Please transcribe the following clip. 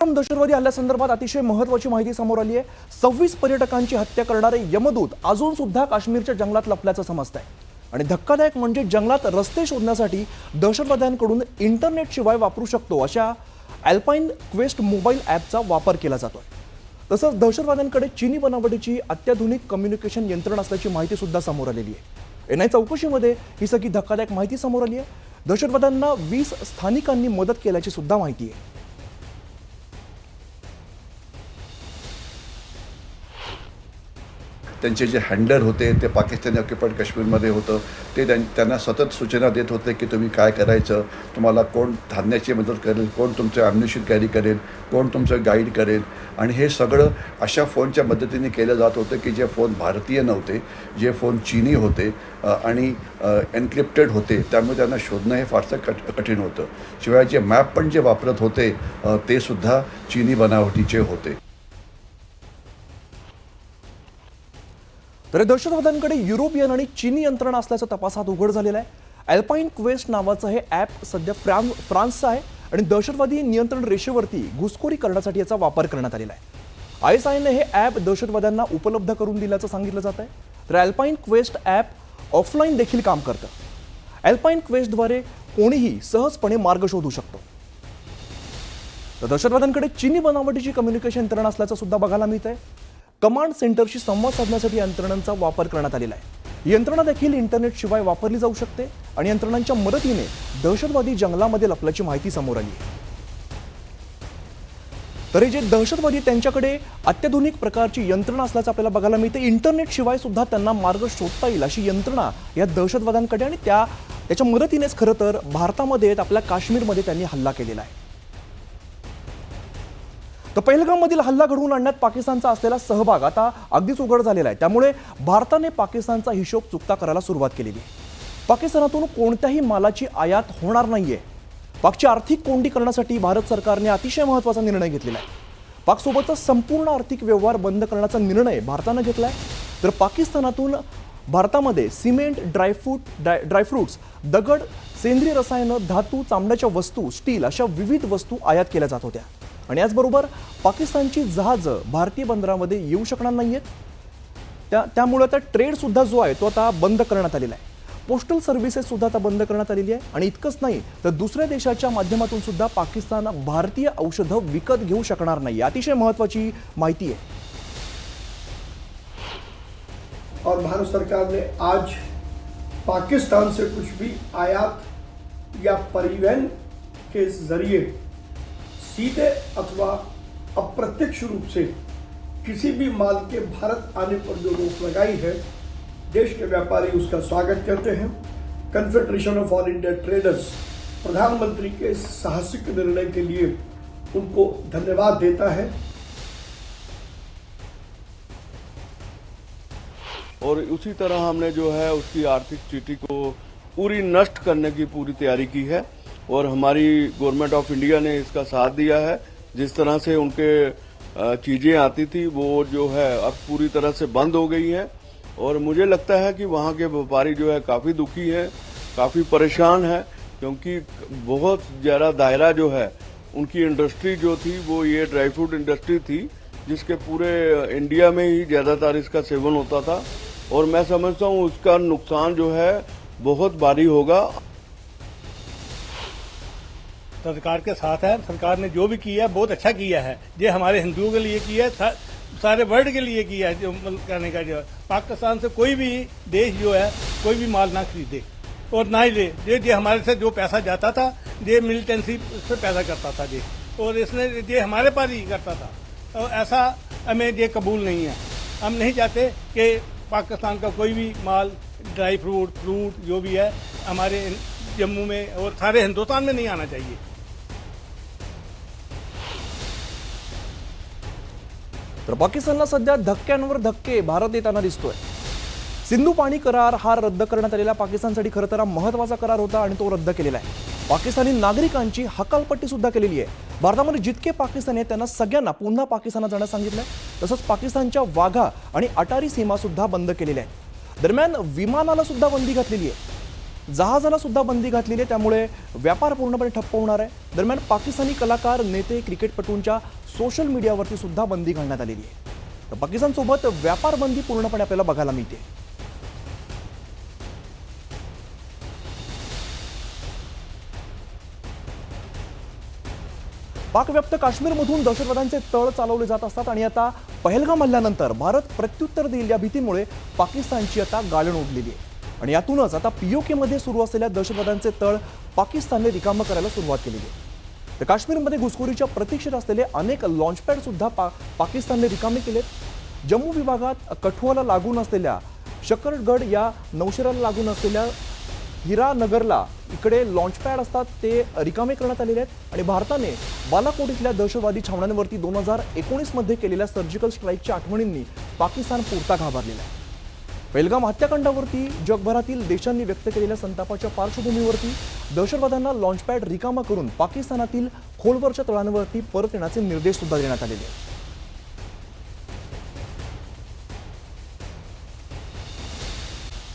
दहशतवादी हल्ल्यासंदर्भात अतिशय महत्त्वाची माहिती समोर आली आहे। 26 पर्यटकांची हत्या करणारे यमदूत अजून सुद्धा काश्मीरच्या जंगलात लपल्याचं समजतंय आणि धक्कादायक म्हणजे जंगलात रस्ते शोधण्यासाठी दहशतवाद्यांकडून इंटरनेट शिवाय वापरू शकतो अशा अल्पाइन क्वेस्ट मोबाईल ॲपचा वापर केला जातोय। तसंच दहशतवाद्यांकडे चीनी बनावटीची अत्याधुनिक कम्युनिकेशन यंत्रणा असल्याची माहिती सुद्धा समोर आलेली आहे। एनआय चौकशीमध्ये ही सगळी धक्कादायक माहिती समोर आली आहे। दहशतवाद्यांना 20 स्थानिकांनी मदत केल्याची सुद्धा माहिती आहे। त्यांचे जे हँडलर होते ते पाकिस्तानी ऑक्युपाईड काश्मीरमध्ये होतं, ते त्यांना सतत सूचना देत होते की तुम्ही काय करायचं, तुम्हाला कोण धान्याची मदत करेल, कोण तुमचं ॲम्युनिशन कॅरी करेल, कोण तुमचं गाईड करेल। आणि हे सगळं अशा फोनच्या मदतीने केलं जात होतं की जे फोन भारतीय नव्हते, जे फोन चीनी होते आणि एन्क्रिप्टेड होते, त्यामुळे त्यांना शोधणं हे फारसं कठीण होतं। शिवाय जे मॅप पण जे वापरत होते ते सुद्धा चीनी बनावटीचे होते। तर दहशतवाद्यांकडे युरोपियन आणि चीनी यंत्रणा असल्याचं तपासात उघड झालेलं आहे। अल्पाइन क्वेस्ट नावाचं हे ॲप सध्या फ्रान्सचं आहे आणि दहशतवादी नियंत्रण रेषेवरती घुसखोरी करण्यासाठी याचा वापर करण्यात आलेला आहे। ISIने हे ॲप दहशतवाद्यांना उपलब्ध करून दिल्याचं सांगितलं जात आहे। तर अल्पाइन क्वेस्ट ॲप ऑफलाईन देखील काम करतं। अल्पाइन क्वेस्टद्वारे कोणीही सहजपणे मार्ग शोधू शकतो। तर दहशतवाद्यांकडे चीनी बनावटीची कम्युनिकेशन यंत्रणा असल्याचं सुद्धा बघायला मिळतंय। कमांड सेंटरशी संवाद साधण्यासाठी यंत्रणांचा वापर करण्यात आलेला आहे। यंत्रणा देखील इंटरनेट शिवाय वापरली जाऊ शकते आणि यंत्रणांच्या मदतीने दहशतवादी जंगलामध्ये लपल्याची माहिती समोर आली आहे। तरी जे दहशतवादी त्यांच्याकडे अत्याधुनिक प्रकारची यंत्रणा असल्याचं आपल्याला बघायला मिळते। इंटरनेट शिवाय सुद्धा त्यांना मार्ग शोधता येईल अशी यंत्रणा या दहशतवाद्यांकडे आणि त्याच्या मदतीनेच खरं तर भारतामध्ये आपल्या काश्मीरमध्ये त्यांनी हल्ला केलेला आहे। तर पहलगाममधील हल्ला घडवून आणण्यात पाकिस्तानचा असलेला सहभाग आता अगदीच उघड झालेला आहे। त्यामुळे भारताने पाकिस्तानचा हिशोब चुकता करायला सुरुवात केलेली आहे। पाकिस्तानातून कोणत्याही मालाची आयात होणार नाहीये। पाकची आर्थिक कोंडी करण्यासाठी भारत सरकारने अतिशय महत्त्वाचा निर्णय घेतलेला आहे। पाकसोबतचा संपूर्ण आर्थिक व्यवहार बंद करण्याचा निर्णय भारताने घेतलाय। तर पाकिस्तानातून भारतामध्ये सिमेंट, ड्रायफ्रुट्स, दगड, सेंद्रिय रसायनं, धातू, चामड्याच्या वस्तू, स्टील अशा विविध वस्तू आयात केल्या जात होत्या आणि याचबरोबर पाकिस्तानची जहाजं भारतीय बंदरामध्ये येऊ शकणार नाहीयेत। त्यामुळे आता ट्रेड सुद्धा जो आहे तो आता बंद करण्यात आलेला आहे। पोस्टल सर्व्हिसेस सुद्धा आता बंद करण्यात आलेली आहे आणि इतकंच नाही तर दुसऱ्या देशाच्या माध्यमातून सुद्धा पाकिस्तान भारतीय औषधं विकत घेऊ शकणार नाही। अतिशय महत्त्वाची माहिती आहे। और भारत सरकार ने आज पाकिस्तान से कुछ भी आयात या परिवहन के जरिए सीधे अथवा अप्रत्यक्ष रूप से किसी भी माल के भारत आने पर जो रोक लगाई है, देश के व्यापारी उसका स्वागत करते हैं। Confederation of all India traders प्रधानमंत्री के साहसिक निर्णय के लिए उनको धन्यवाद देता है। और उसी तरह हमने जो है उसकी आर्थिक स्थिति को पूरी नष्ट करने की पूरी तैयारी की है और हमारी गवर्नमेंट ऑफ इंडिया ने इसका साथ दिया है। जिस तरह से उनके चीज़ें आती थी वो जो है अब पूरी तरह से बंद हो गई है और मुझे लगता है कि वहाँ के व्यापारी जो है काफ़ी दुखी हैं, काफ़ी परेशान है, क्योंकि बहुत ज़्यादा दायरा जो है उनकी इंडस्ट्री जो थी वो ये ड्राई फ्रूट इंडस्ट्री थी, जिसके पूरे इंडिया में ही ज़्यादातर इसका सेवन होता था और मैं समझता हूँ उसका नुकसान जो है बहुत भारी होगा। सरकार के साथ है। सरकार ने जो भी किया है बहुत अच्छा किया है। ये हमारे हिंदुओं के लिए किया है, सारे वर्ल्ड के लिए किया है। जो कहने का जो है पाकिस्तान से कोई भी देश जो है कोई भी माल ना खरीदे और ना ही ले। ये हमारे से जो पैसा जाता था ये मिलिटेंसी से पैसा करता था ये, और इसने ये हमारे पास ही करता था। और ऐसा हमें ये कबूल नहीं है। हम नहीं चाहते कि पाकिस्तान का कोई भी माल, ड्राई फ्रूट जो भी है हमारे जम्मू में और सारे हिंदुस्तान में नहीं आना चाहिए। तर पाकिस्तानला सध्या धक्क्यांवर धक्के भारत देताना दिसतोय। सिंधू पाणी करार हा रद्द करण्यात आलेला पाकिस्तानसाठी खरं तर महत्त्वाचा करार होता आणि तो रद्द केलेला आहे। पाकिस्तानी नागरिकांची हकालपट्टी सुद्धा केलेली आहे। भारतामध्ये जितके पाकिस्तानी आहेत त्यांना सगळ्यांना पुन्हा पाकिस्तानात जाण्यास सांगितलंय। तसंच पाकिस्तानच्या वाघा आणि अटारी सीमा सुद्धा बंद केलेल्या आहेत। दरम्यान विमानाला सुद्धा बंदी घातलेली आहे। जहाजाला सुद्धा बंदी घातलेली आहे, त्यामुळे व्यापार पूर्णपणे ठप्प होणार आहे. दरम्यान पाकिस्तानी कलाकार, नेते, क्रिकेटपटूंच्या सोशल मीडियावरती सुद्धा बंदी घालण्यात आलेली आहे. तर पाकिस्तानसोबत व्यापार बंदी पूर्णपणे आपल्याला बघायला मिळते. पाकव्याप्त काश्मीरमधून दहशतवाद्यांचे तळ चालवले जात असतात आणि आता पहलगाम हल्ल्यानंतर भारत प्रत्युत्तर देईल या भीतीमुळे पाकिस्तानची आता गाळण उडलेली आहे. आणि यातूनच आता POKमध्ये सुरू असलेल्या दहशतवाद्यांचे तळ पाकिस्तानने रिकामं करायला सुरुवात केलेली आहे. तर काश्मीरमध्ये घुसखोरीच्या प्रतीक्षेत असलेले अनेक लॉन्चपॅड सुद्धा पाकिस्तानने रिकामे केलेत. जम्मू विभागात कठुआला लागून असलेल्या शकरगड या नौशेराला लागून असलेल्या हिरानगरला इकडे लॉन्चपॅड असतात ते रिकामे करण्यात आलेले आहेत. आणि भारताने बालाकोट इथल्या दहशतवादी छावण्यांवरती 2019मध्ये केलेल्या सर्जिकल स्ट्राईकच्या आठवणींनी पाकिस्तान पुरता घाबरलेला आहे. पहलगाम हत्याकांडावरती जगभरातील देशांनी व्यक्त केलेल्या संतापाच्या पार्श्वभूमीवरती दहशतवाद्यांना लॉन्चपॅड रिकामा करून पाकिस्तानातील खोलवरच्या तळांवरती परत येण्याचे निर्देश सुद्धा देण्यात आलेले आहेत.